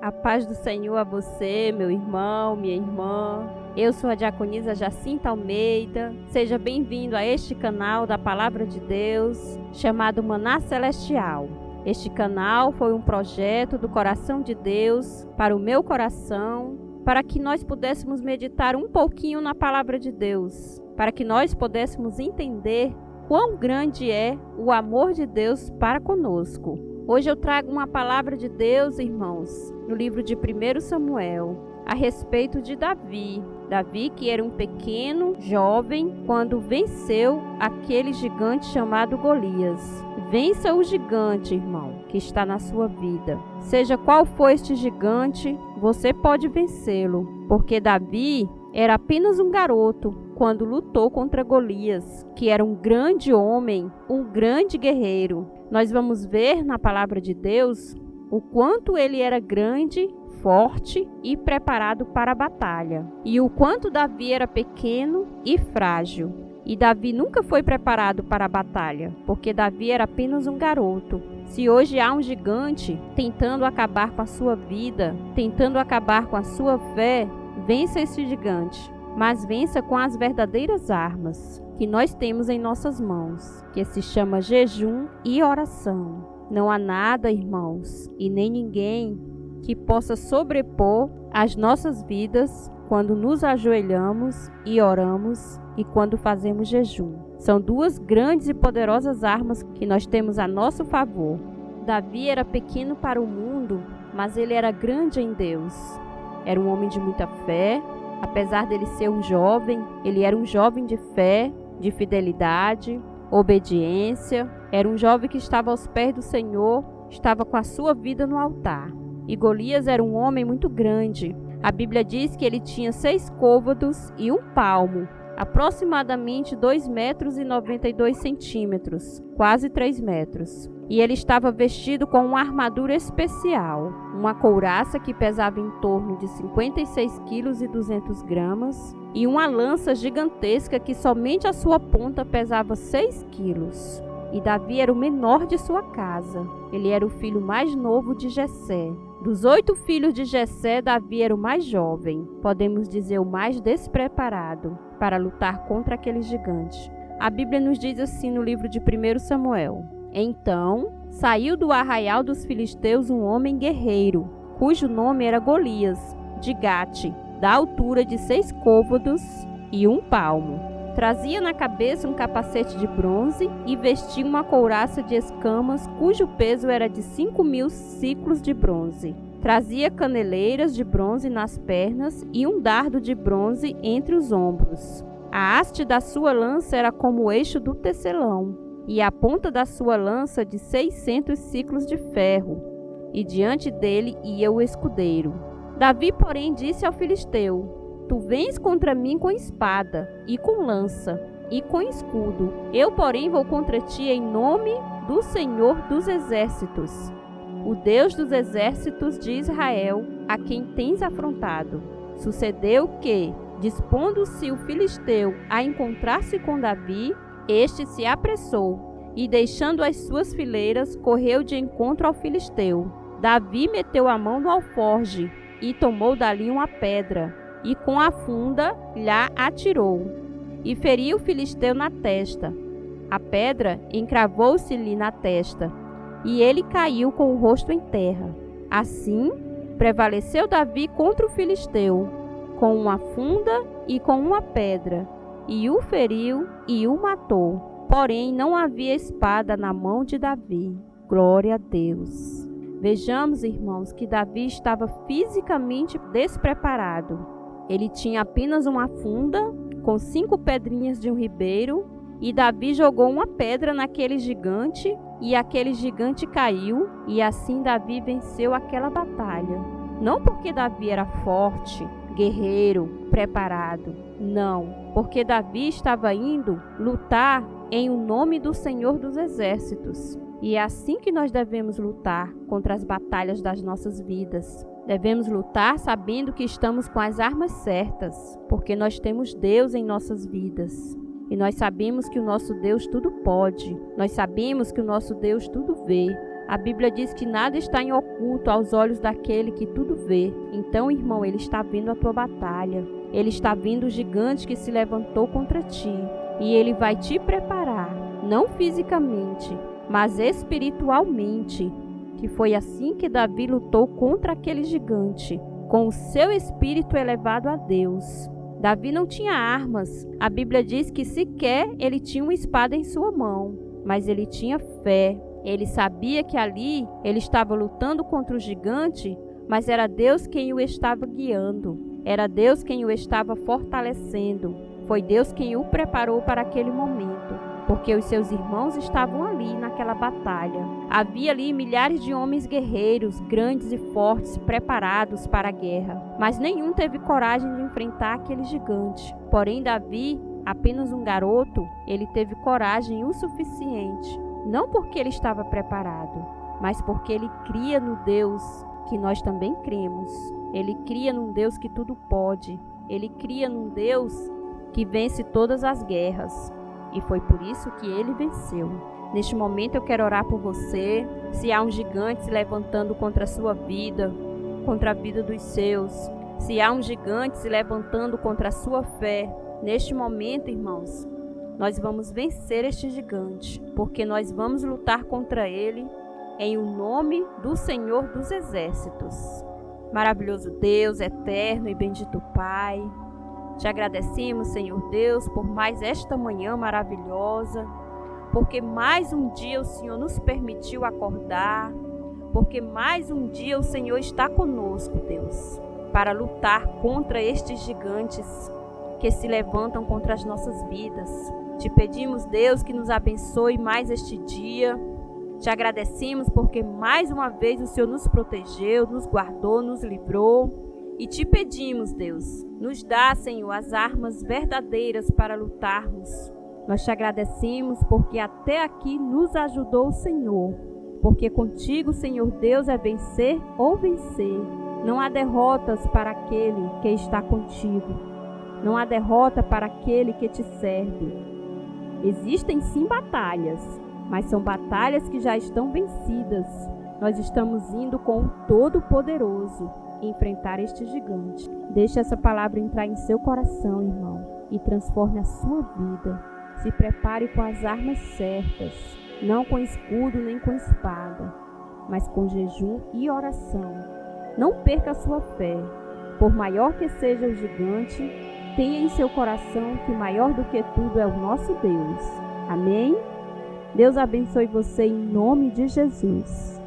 A paz do Senhor a você, meu irmão, minha irmã. Eu sou a diaconisa Jacinta Almeida. Seja bem-vindo a este canal da Palavra de Deus, chamado Maná Celestial. Este canal foi um projeto do coração de Deus para o meu coração, para que nós pudéssemos meditar um pouquinho na Palavra de Deus, para que nós pudéssemos entender quão grande é o amor de Deus para conosco. Hoje eu trago uma palavra de Deus, irmãos, no livro de 1 Samuel, a respeito de Davi. Davi, que era um pequeno jovem, quando venceu aquele gigante chamado Golias. Vença o gigante, irmão, que está na sua vida. Seja qual for este gigante, você pode vencê-lo, porque Davi era apenas um garoto quando lutou contra Golias, que era um grande homem, um grande guerreiro. Nós vamos ver na palavra de Deus o quanto ele era grande, forte e preparado para a batalha, e o quanto Davi era pequeno e frágil. E Davi nunca foi preparado para a batalha, porque Davi era apenas um garoto. Se hoje há um gigante tentando acabar com a sua vida, tentando acabar com a sua fé, vença esse gigante, mas vença com as verdadeiras armas que nós temos em nossas mãos, que se chama jejum e oração. Não há nada, irmãos, e nem ninguém que possa sobrepor as nossas vidas quando nos ajoelhamos e oramos e quando fazemos jejum. São duas grandes e poderosas armas que nós temos a nosso favor. Davi era pequeno para o mundo, mas ele era grande em Deus. Era um homem de muita fé. Apesar dele ser um jovem, ele era um jovem de fé, de fidelidade, obediência. Era um jovem que estava aos pés do Senhor, estava com a sua vida no altar. E Golias era um homem muito grande. A Bíblia diz que ele tinha 6 côvados e 1 palmo, aproximadamente 2,92 metros, quase 3 metros. E ele estava vestido com uma armadura especial, uma couraça que pesava em torno de 56 quilos e 200 gramas e uma lança gigantesca que somente a sua ponta pesava 6 quilos. E Davi era o menor de sua casa. Ele era o filho mais novo de Jessé. Dos 8 filhos de Jessé, Davi era o mais jovem, podemos dizer o mais despreparado para lutar contra aquele gigante. A Bíblia nos diz assim no livro de 1 Samuel: Então saiu do arraial dos filisteus um homem guerreiro, cujo nome era Golias, de Gate, da altura de 6 côvados e 1 palmo. Trazia na cabeça um capacete de bronze e vestia uma couraça de escamas, cujo peso era de 5.000 siclos de bronze. Trazia caneleiras de bronze nas pernas e um dardo de bronze entre os ombros. A haste da sua lança era como o eixo do tecelão, e a ponta da sua lança de 600 siclos de ferro, e diante dele ia o escudeiro. Davi, porém, disse ao filisteu: Tu vens contra mim com espada, e com lança, e com escudo. Eu, porém, vou contra ti em nome do Senhor dos Exércitos, o Deus dos Exércitos de Israel, a quem tens afrontado. Sucedeu que, dispondo-se o filisteu a encontrar-se com Davi, este se apressou, e deixando as suas fileiras, correu de encontro ao filisteu. Davi meteu a mão no alforje, e tomou dali uma pedra, e com a funda lhe atirou, e feriu o filisteu na testa. A pedra encravou-se-lhe na testa, e ele caiu com o rosto em terra. Assim, prevaleceu Davi contra o filisteu, com uma funda e com uma pedra, e o feriu e o matou. Porém, não havia espada na mão de Davi. Glória a Deus. Vejamos, irmãos, que Davi estava fisicamente despreparado. Ele tinha apenas uma funda com 5 pedrinhas de um ribeiro, e Davi jogou uma pedra naquele gigante, e aquele gigante caiu, e assim Davi venceu aquela batalha. Não porque Davi era forte, guerreiro, preparado. Não, porque Davi estava indo lutar em o nome do Senhor dos Exércitos. E é assim que nós devemos lutar contra as batalhas das nossas vidas. Devemos lutar sabendo que estamos com as armas certas, porque nós temos Deus em nossas vidas. E nós sabemos que o nosso Deus tudo pode. Nós sabemos que o nosso Deus tudo vê. A Bíblia diz que nada está em oculto aos olhos daquele que tudo vê. Então, irmão, ele está vendo a tua batalha. Ele está vendo o gigante que se levantou contra ti. E ele vai te preparar, não fisicamente, mas espiritualmente. Que foi assim que Davi lutou contra aquele gigante, com o seu espírito elevado a Deus. Davi não tinha armas. A Bíblia diz que sequer ele tinha uma espada em sua mão, mas ele tinha fé. Ele sabia que ali ele estava lutando contra o gigante, mas era Deus quem o estava guiando. Era Deus quem o estava fortalecendo. Foi Deus quem o preparou para aquele momento, porque os seus irmãos estavam ali naquela batalha. Havia ali milhares de homens guerreiros, grandes e fortes, preparados para a guerra, mas nenhum teve coragem de enfrentar aquele gigante. Porém, Davi, apenas um garoto, ele teve coragem o suficiente. Não porque ele estava preparado, mas porque ele cria no Deus que nós também cremos. Ele cria num Deus que tudo pode. Ele cria num Deus que vence todas as guerras. E foi por isso que ele venceu. Neste momento eu quero orar por você. Se há um gigante se levantando contra a sua vida, contra a vida dos seus, se há um gigante se levantando contra a sua fé, neste momento, irmãos, nós vamos vencer este gigante, porque nós vamos lutar contra ele em o nome do Senhor dos Exércitos. Maravilhoso Deus, eterno e bendito Pai, te agradecemos, Senhor Deus, por mais esta manhã maravilhosa, porque mais um dia o Senhor nos permitiu acordar, porque mais um dia o Senhor está conosco, Deus, para lutar contra estes gigantes que se levantam contra as nossas vidas. Te pedimos, Deus, que nos abençoe mais este dia. Te agradecemos porque mais uma vez o Senhor nos protegeu, nos guardou, nos livrou. E te pedimos, Deus, nos dá, Senhor, as armas verdadeiras para lutarmos. Nós te agradecemos porque até aqui nos ajudou o Senhor. Porque contigo, Senhor Deus, é vencer ou vencer. Não há derrotas para aquele que está contigo. Não há derrota para aquele que te serve. Existem sim batalhas, mas são batalhas que já estão vencidas. Nós estamos indo com o Todo-Poderoso enfrentar este gigante. Deixe essa palavra entrar em seu coração, irmão, e transforme a sua vida. Se prepare com as armas certas, não com escudo nem com espada, mas com jejum e oração. Não perca a sua fé. Por maior que seja o gigante, tenha em seu coração que maior do que tudo é o nosso Deus. Amém? Deus abençoe você em nome de Jesus.